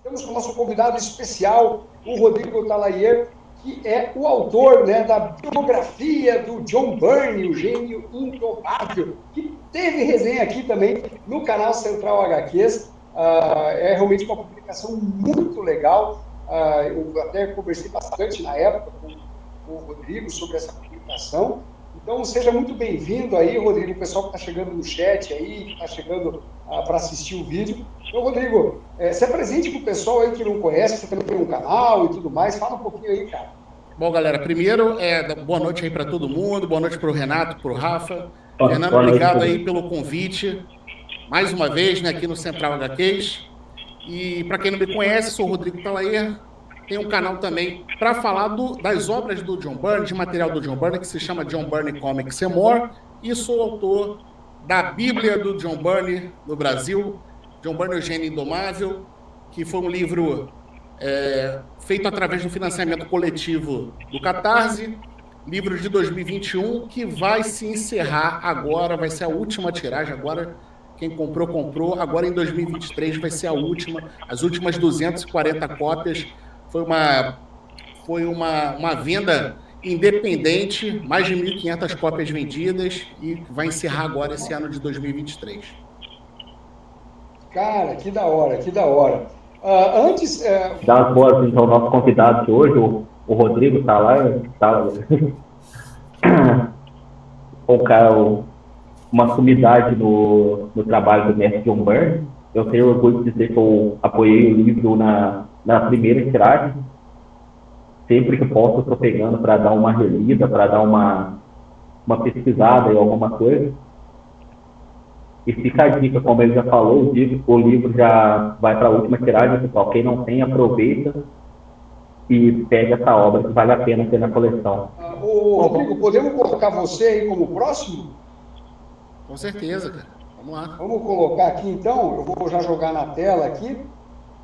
temos com o nosso convidado especial, o Rodrigo Talayer, que é o autor, né, da biografia do John Byrne, o gênio indomável, que teve resenha aqui também no canal Central HQs. É realmente uma publicação muito legal. Eu até conversei bastante na época com o Rodrigo sobre essa publicação. Então, seja muito bem-vindo aí, Rodrigo, o pessoal que está chegando no chat aí, que está chegando para assistir o vídeo. Então, Rodrigo, se apresente para o pessoal aí que não conhece, você também tem um canal e tudo mais, fala um pouquinho aí, cara. Bom, galera, primeiro, boa noite aí para todo mundo, boa noite para o Renato, para o Rafa. Fernando, obrigado aí pelo convite, mais uma vez, né, aqui no Central HQs. E para quem não me conhece, sou o Rodrigo Talayer. Tem um canal também para falar das obras do John Byrne, de material do John Byrne, que se chama John Byrne Comics and More, e sou autor da Bíblia do John Byrne no Brasil, John Byrne, o Gênio Indomável, que foi um livro feito através do financiamento coletivo do Catarse, livro de 2021, que vai se encerrar agora, vai ser a última tiragem agora. Quem comprou, comprou. Agora, em 2023, vai ser a última. As últimas 240 cópias. Foi uma venda independente, mais de 1.500 cópias vendidas, e vai encerrar agora esse ano de 2023. Cara, que da hora, que da hora. Antes... Dá as boas, então, ao nosso convidado de hoje, o Rodrigo está lá. O cara... uma sumidade no trabalho do mestre John Byrne. Eu tenho orgulho de dizer que eu apoiei o livro na primeira tiragem. Sempre que posso, eu estou pegando para dar uma relida, para dar uma pesquisada em alguma coisa. E fica a dica, como ele já falou, o livro já vai para a última tiragem, pessoal. Quem não tem, aproveita e pega essa obra que vale a pena ter na coleção. Rodrigo, podemos colocar você aí como próximo? Com certeza, cara. Vamos lá. Vamos colocar aqui, então. Eu vou já jogar na tela aqui.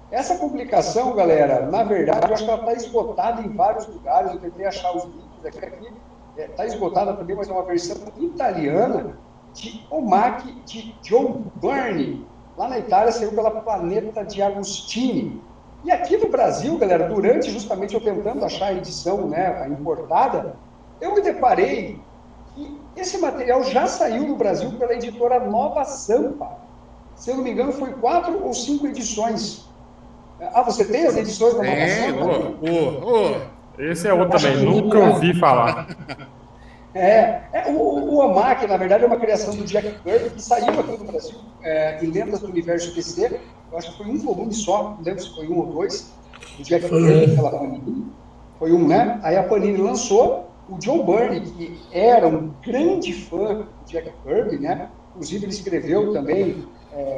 Essa publicação, galera, na verdade, eu acho que ela está esgotada em vários lugares. Eu tentei achar os links aqui. Está esgotada também, mas é uma versão italiana de Omak, de John Byrne. Lá na Itália, saiu pela Planeta de Agostini. E aqui no Brasil, galera, durante justamente eu tentando achar a edição, né, a importada, eu me deparei que esse material já saiu no Brasil pela editora Nova Sampa. Se eu não me engano, foi 4 ou 5 edições. Você tem as edições da Nova Sampa? Esse é outro também, nunca ouvi falar. O Omak, na verdade, é uma criação do Jack Kirby, que saiu aqui no Brasil, em Lendas do Universo DC. Eu acho que foi um volume só, não lembro se foi 1 ou 2, do Jack Kirby, pela Panini. Foi um, né? Aí a Panini lançou. O John Byrne, que era um grande fã do Jack Kirby, né? Inclusive ele escreveu também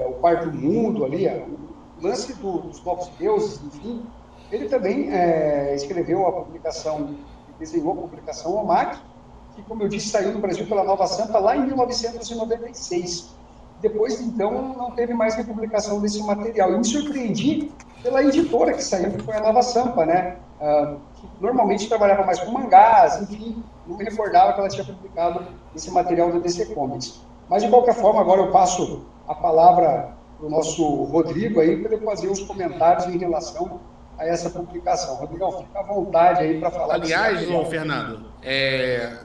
o Quarto Mundo ali, o lance dos Novos Deuses, enfim. Ele também escreveu a publicação, desenhou a publicação Omak, que, como eu disse, saiu no Brasil pela Nova Sampa lá em 1996. Depois, então, não teve mais republicação desse material. Eu me surpreendi pela editora que saiu, que foi a Nova Sampa, né? Que normalmente trabalhava mais com mangás, enfim, não me recordava que ela tinha publicado esse material da DC Comics. Mas, de qualquer forma, agora eu passo a palavra para o nosso Rodrigo aí, para ele fazer os comentários em relação a essa publicação. Rodrigo, fica à vontade aí para falar. Aliás, Fernando,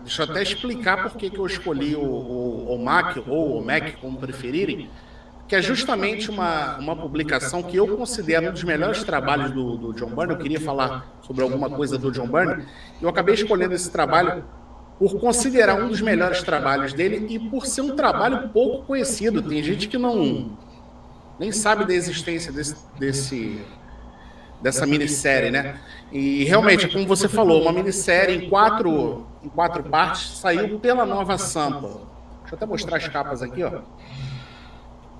deixa eu até explicar por que eu escolhi o Omak, ou o Omak, como preferirem, que é justamente uma publicação que eu considero um dos melhores trabalhos do John Byrne. Eu queria falar sobre alguma coisa do John Byrne, e eu acabei escolhendo esse trabalho por considerar um dos melhores trabalhos dele e por ser um trabalho pouco conhecido. Tem gente que nem sabe da existência dessa minissérie, né? E realmente, como você falou, uma minissérie em quatro partes, saiu pela Nova Sampa. Deixa eu até mostrar as capas aqui, ó.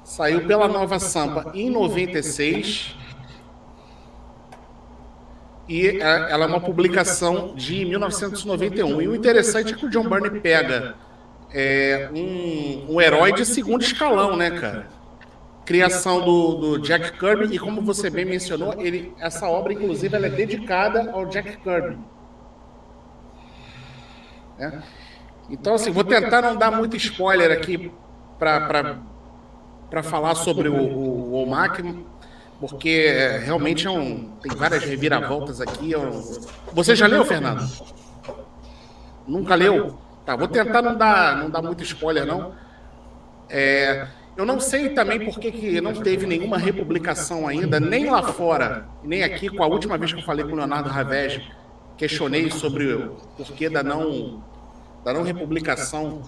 Saiu pela Nova Sampa em 96 e ela é uma publicação de 1991. E o interessante é que o John Byrne pega um herói de segundo escalão, né, cara? Criação do Jack Kirby, e como você bem mencionou, essa obra, inclusive, ela é dedicada ao Jack Kirby. Então, assim, vou tentar não dar muito spoiler aqui para falar sobre o Omak, porque realmente tem várias reviravoltas aqui. Você já leu, Fernando? Nunca leu? Tá, vou tentar não dar muito spoiler, não. Eu não sei também por que não teve nenhuma republicação ainda, nem lá fora, nem aqui. Com a última vez que eu falei com o Leonardo Ravés, questionei sobre o porquê da não republicação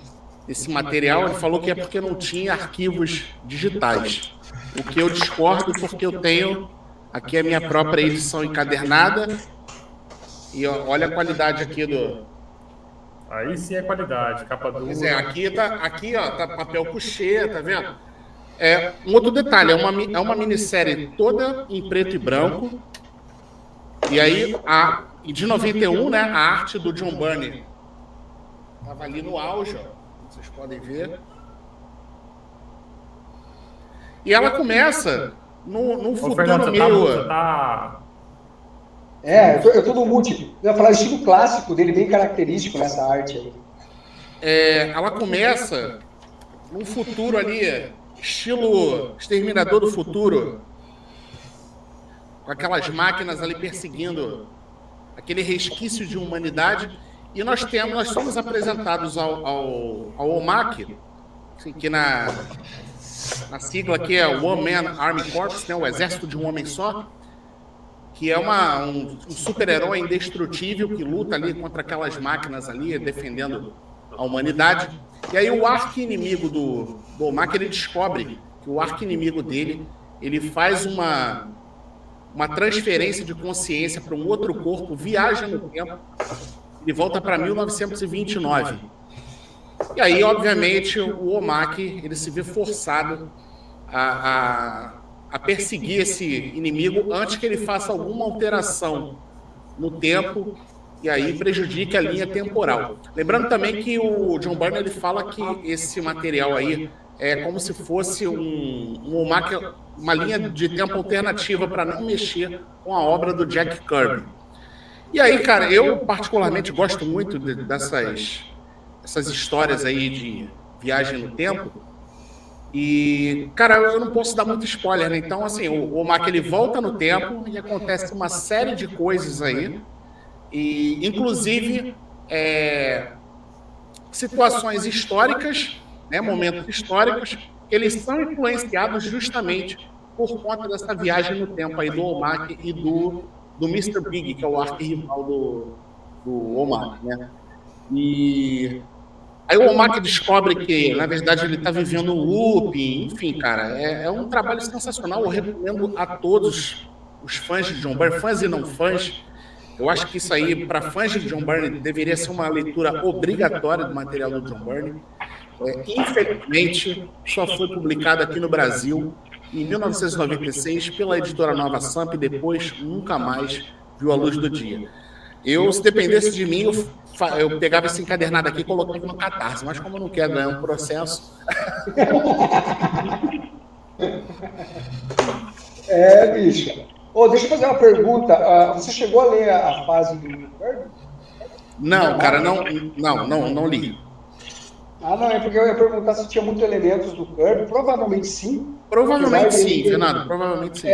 desse material. Ele falou que é porque não tinha arquivos digitais. O que eu discordo, porque eu tenho aqui a minha própria edição encadernada. E olha a qualidade aqui do... Aí sim é qualidade, capa dura. Aqui tá papel couché, tá vendo? Um outro detalhe, é uma minissérie toda em preto e branco. E aí, de 91, né, a arte do John Byrne estava ali no auge, ó, vocês podem ver. E ela começa num futuro Fernando, meio... Eu tô no mute. Eu ia falar o estilo clássico dele, bem característico nessa arte aí. Ela começa num futuro ali, estilo Exterminador do Futuro, com aquelas máquinas ali perseguindo aquele resquício de humanidade. E nós somos apresentados ao OMAC, assim, que na sigla aqui é One Man Army Corps, né, o exército de um homem só, que é um super-herói indestrutível que luta ali contra aquelas máquinas ali, defendendo a humanidade. E aí o arqui-inimigo do OMAC, ele descobre que o arqui-inimigo dele, ele faz uma transferência de consciência para um outro corpo, viaja no tempo, ele volta para 1929. E aí, obviamente, o OMAC, ele se vê forçado a perseguir esse inimigo antes que ele faça alguma alteração no tempo e aí prejudique a linha temporal. Lembrando também que o John Byrne, ele fala que esse material aí é como se fosse um OMAC, uma linha de tempo alternativa para não mexer com a obra do Jack Kirby. E aí, cara, eu particularmente gosto muito dessas histórias aí de viagem no tempo. E, cara, eu não posso dar muito spoiler, né? Então, assim, o OMAC, ele volta no tempo e acontece uma série de coisas aí. E, inclusive, situações históricas, né, momentos históricos, eles são influenciados justamente por conta dessa viagem no tempo aí do OMAC e do Mr. Big, que é o arqui-rival do OMAC, né? E aí o OMAC descobre que, na verdade, ele está vivendo um loop. Enfim, cara, é um trabalho sensacional. Eu recomendo a todos os fãs de John Byrne, fãs e não fãs. Eu acho que isso aí, para fãs de John Byrne, deveria ser uma leitura obrigatória do material do John Byrne. Infelizmente, só foi publicado aqui no Brasil em 1996 pela editora Nova Samp e depois nunca mais viu a luz do dia. Se dependesse de mim, eu pegava esse encadernado aqui e colocava no Catarse, mas como eu não quero ganhar um processo... Bicho. Deixa eu fazer uma pergunta. Você chegou a ler a fase do Kirby? Não, cara, não li. Não, é porque eu ia perguntar se tinha muitos elementos do Kirby. Provavelmente sim. Provavelmente sim, Fernando, provavelmente sim.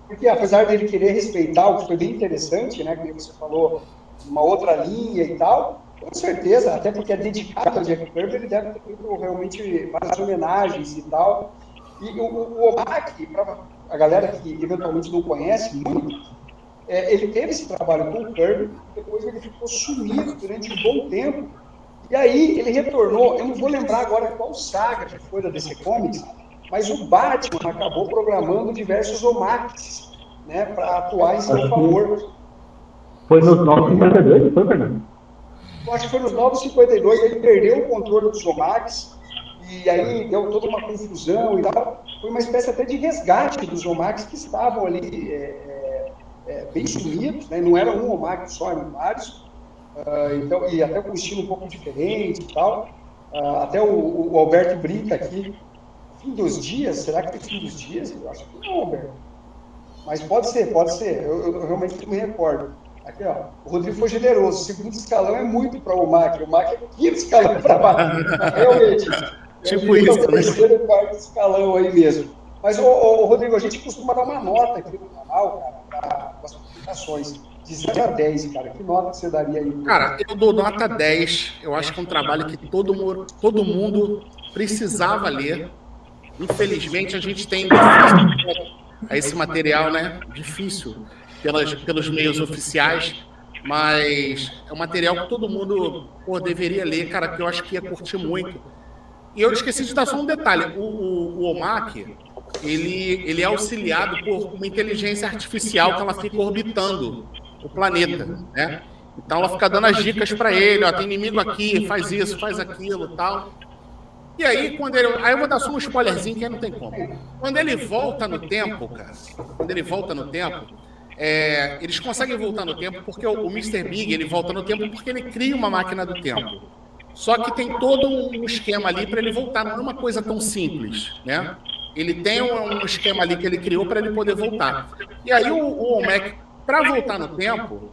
Porque apesar dele querer respeitar, o que foi bem interessante, né, que você falou, uma outra linha e tal, com certeza, até porque é dedicado ao Jack Kirby, ele deve ter feito realmente várias homenagens e tal. E o OMAC, para a galera que eventualmente não conhece muito, ele teve esse trabalho com o Kirby, depois ele ficou sumido durante um bom tempo, e aí ele retornou. Eu não vou lembrar agora qual saga que foi da DC Comics, mas o Batman acabou programando diversos OMACs, né, para atuar em seu favor. Foi nos 952, foi, Fernando? Eu acho que foi nos 952, ele perdeu o controle dos OMACs, e aí deu toda uma confusão e tal. Foi uma espécie até de resgate dos OMACs que estavam ali bem sumidos, né? Não era um OMAC só, eram vários, então, e até com um estilo um pouco diferente e tal. Até o Alberto brinca aqui, fim dos dias, será que tem fim dos dias? Eu acho que não, Alberto. Mas pode ser, eu realmente não me recordo. Aqui, ó, o Rodrigo foi generoso, o segundo escalão é muito para o OMAC é o quinto escalão para baixo, realmente. Tipo isso, o terceiro e quarto escalão aí mesmo. Mas, Rodrigo, a gente costuma dar uma nota aqui no canal, cara, para as publicações. De 0 a 10, cara, que nota você daria aí? Cara, eu dou nota 10. Eu acho que é um trabalho que todo mundo precisava ler. Infelizmente, a gente tem esse material, né? Difícil pelos meios oficiais, mas é um material que todo mundo deveria ler, cara, que eu acho que ia curtir muito. E eu esqueci de dar só um detalhe. O OMAC, ele é auxiliado por uma inteligência artificial que ela fica orbitando o planeta, né? Então ela fica dando as dicas para ele, ó, tem inimigo aqui, faz isso, faz aquilo, tal. E aí aí eu vou dar só um spoilerzinho que aí não tem como. Quando ele volta no tempo, cara, eles conseguem voltar no tempo porque o Mr. Big, ele volta no tempo porque ele cria uma máquina do tempo. Só que tem todo um esquema ali para ele voltar, não é uma coisa tão simples, né? Ele tem um esquema ali que ele criou para ele poder voltar. E aí o OMAC, para voltar no tempo,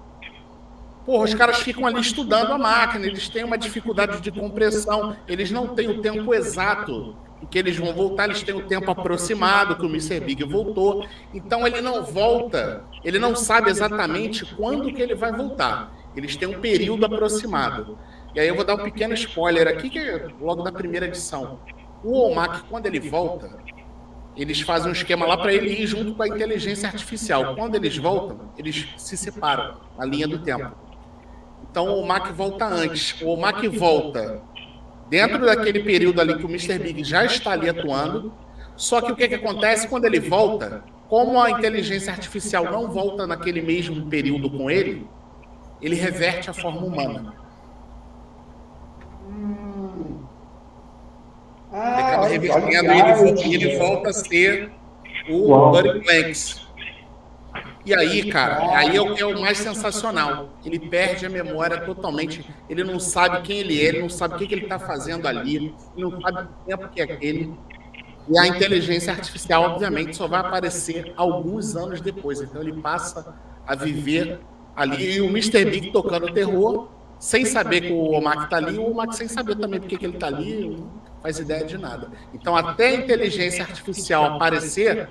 os caras ficam ali estudando a máquina, eles têm uma dificuldade de compressão, eles não têm o tempo exato em que eles vão voltar, eles têm o tempo aproximado que o Mr. Big voltou, então ele não volta, ele não sabe exatamente quando que ele vai voltar, eles têm um período aproximado. E aí eu vou dar um pequeno spoiler aqui, que é logo da primeira edição. O OMAC, quando ele volta, eles fazem um esquema lá para ele ir junto com a inteligência artificial. Quando eles voltam, eles se separam na linha do tempo. Então o OMAC volta antes. O OMAC volta dentro daquele período ali que o Mr. Big já está ali atuando. Só que o que acontece quando ele volta? Como a inteligência artificial não volta naquele mesmo período com ele, ele reverte a forma humana. Ele acaba revertendo e ele volta a ser o Buddy Blanks. E aí, cara, aí é o mais sensacional. Ele perde a memória totalmente. Ele não sabe quem ele é, ele não sabe o que ele está fazendo ali, ele não sabe o tempo que é aquele. E a inteligência artificial, obviamente, só vai aparecer alguns anos depois. Então ele passa a viver ali. E o Mr. Big tocando terror, sem saber que o OMAC está ali, o OMAC sem saber também porque que ele está ali, não faz ideia de nada. Então, até a inteligência artificial aparecer,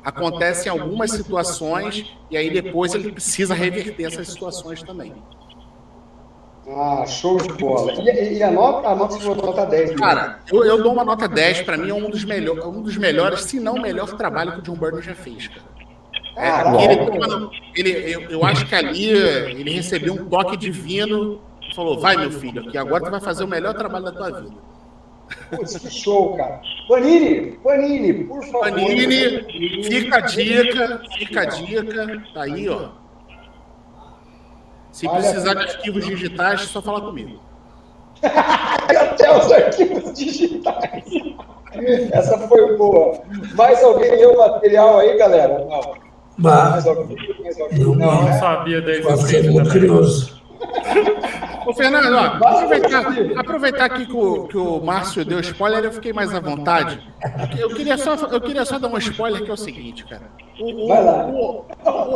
acontece em algumas situações, e aí depois ele precisa reverter essas situações também. Ah, show de bola. E a nota você falou nota 10. Cara, eu dou uma nota 10, para mim é um dos melhores, se não o melhor trabalho que o John Byrne já fez, cara. Eu acho que ali ele recebeu um toque divino e falou, vai meu filho, aqui agora tu vai fazer o melhor trabalho da tua vida. Putz, que show, cara. Panini, por favor. Panini, fica a dica, tá aí, ó. Se precisar de arquivos digitais, é só falar comigo. Até os arquivos digitais. Essa foi boa. Mais alguém leu o material aí, galera? Não. Mais alguém? Não sabia da existência. Fiquei muito curioso. Ô, Fernando, ó, aproveitar aqui que o Márcio deu spoiler, eu fiquei mais à vontade. Eu queria só dar um spoiler, que é o seguinte, cara. O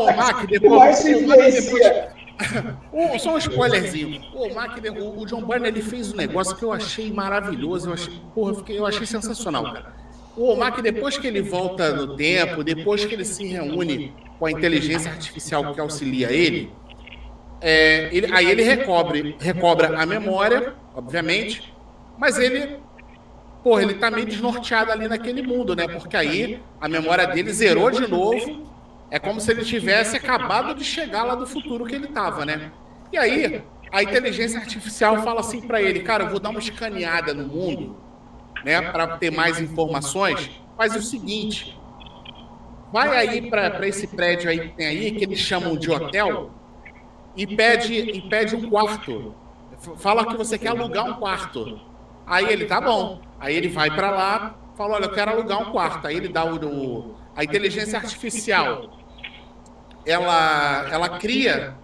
OMAC depois... Só um spoilerzinho. O John Byrne, ele fez um negócio que eu achei maravilhoso. Eu achei sensacional, cara. O OMAC, depois que ele volta no tempo, depois que ele se reúne com a inteligência artificial que auxilia ele, aí ele recobra a memória, obviamente, mas ele tá meio desnorteado ali naquele mundo, né? Porque aí a memória dele zerou de novo. É como se ele tivesse acabado de chegar lá do futuro que ele estava, né? E aí, a inteligência artificial fala assim para ele, cara, eu vou dar uma escaneada no mundo, né, para ter mais informações. Faz o seguinte, vai aí para esse prédio aí que tem aí, que eles chamam de hotel, e pede um quarto. Fala que você quer alugar um quarto. Aí ele, tá bom. Aí ele vai para lá, fala, olha, eu quero alugar um quarto. Aí ele dá a inteligência artificial, ela cria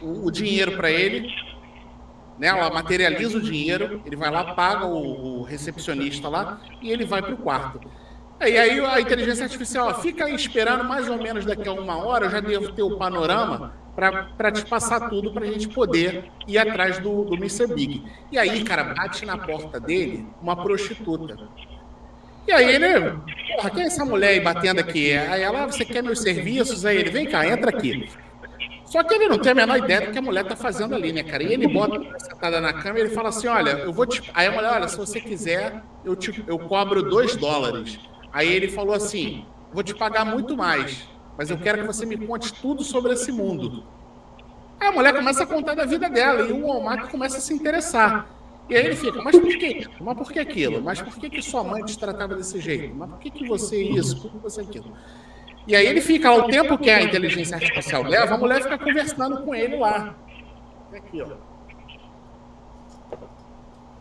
o dinheiro para ele, né? Ela materializa o dinheiro, ele vai lá, paga o recepcionista lá e ele vai para o quarto. E aí a inteligência artificial fica aí esperando, mais ou menos daqui a 1 hora, eu já devo ter o panorama para te passar tudo para a gente poder ir atrás do Mr. Big. E aí, cara, bate na porta dele uma prostituta. E aí ele, porra, quem é essa mulher aí batendo aqui? Aí ela, você quer meus serviços? Aí ele, vem cá, entra aqui. Só que ele não tem a menor ideia do que a mulher tá fazendo ali, né, cara? E ele bota a sentada na cama e ele fala assim, olha, eu vou te... Aí a mulher, olha, se você quiser, eu cobro $2. Aí ele falou assim, vou te pagar muito mais, mas eu quero que você me conte tudo sobre esse mundo. Aí a mulher começa a contar da vida dela e o Womack começa a se interessar. E aí ele fica, mas por que isso? Mas por que aquilo? Mas por que sua mãe te tratava desse jeito? Mas por que você isso? Por que você aquilo? E aí ele fica lá, o tempo que a inteligência artificial leva, a mulher fica conversando com ele lá. Aqui, ó.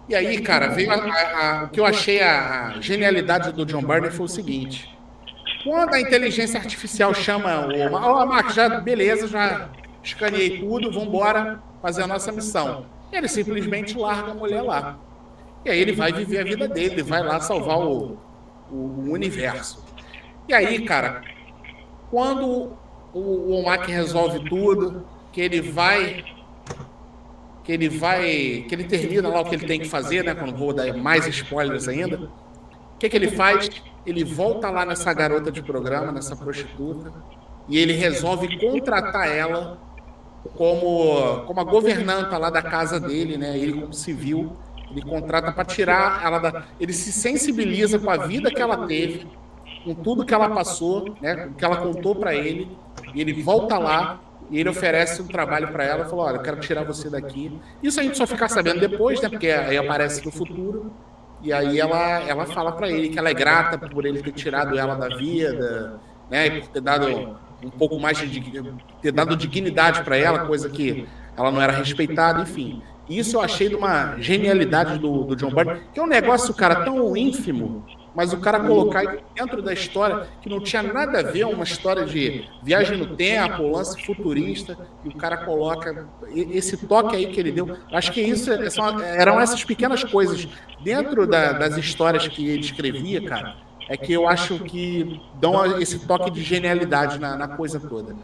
E aí, cara, veio o que eu achei a genialidade do John Byrne foi o seguinte. Quando a inteligência artificial chama o Max, já beleza, já escaneei tudo, vamos embora fazer a nossa missão. Ele simplesmente larga a mulher lá. E aí ele vai viver a vida dele, ele vai lá salvar o universo. E aí, cara, quando o Womack resolve tudo, que ele termina lá o que ele tem que fazer, né? Quando vou dar mais spoilers ainda. O que ele faz? Ele volta lá nessa garota de programa, nessa prostituta, e ele resolve contratar ela como a governanta lá da casa dele, né? Ele como civil, ele contrata para tirar ela da... Ele se sensibiliza com a vida que ela teve, com tudo que ela passou, né? Que ela contou para ele, e ele volta lá e ele oferece um trabalho para ela, falou, olha, eu quero tirar você daqui. Isso a gente só fica sabendo depois, né? Porque aí aparece no futuro. E aí ela fala para ele que ela é grata por ele ter tirado ela da vida, né? E por ter dado um pouco mais ter dado dignidade para ela, coisa que ela não era respeitada, enfim. Isso eu achei de uma genialidade do John Byrne, que é um negócio, cara, tão ínfimo, mas o cara colocar dentro da história que não tinha nada a ver, uma história de viagem no tempo, lance futurista, e o cara coloca esse toque aí que ele deu. Acho que isso eram essas pequenas coisas dentro das histórias que ele escrevia, cara, é que eu acho que dão esse toque de genialidade na coisa toda.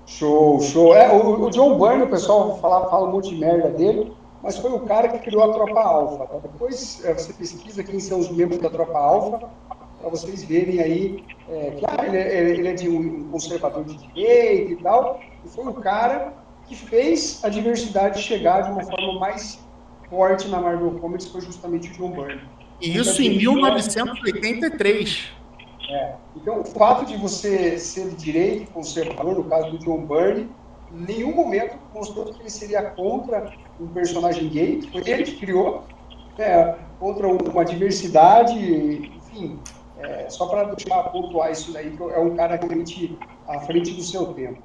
Show. O John Byrne, o pessoal fala um monte de merda dele, mas foi o cara que criou a Tropa Alpha. Tá? Depois você pesquisa quem são os membros da Tropa Alpha, para vocês verem aí que ele é de um conservador de direita e tal, e foi o cara que fez a diversidade chegar de uma forma mais forte na Marvel Comics, foi justamente o John Byrne. Isso em 1983. Então, o fato de você ser de direita, conservador, no caso do John Byrne, em nenhum momento mostrou que ele seria contra um personagem gay, que foi ele que criou, contra uma diversidade, enfim, só para deixar pontuar isso daí, que é um cara realmente à frente do seu tempo.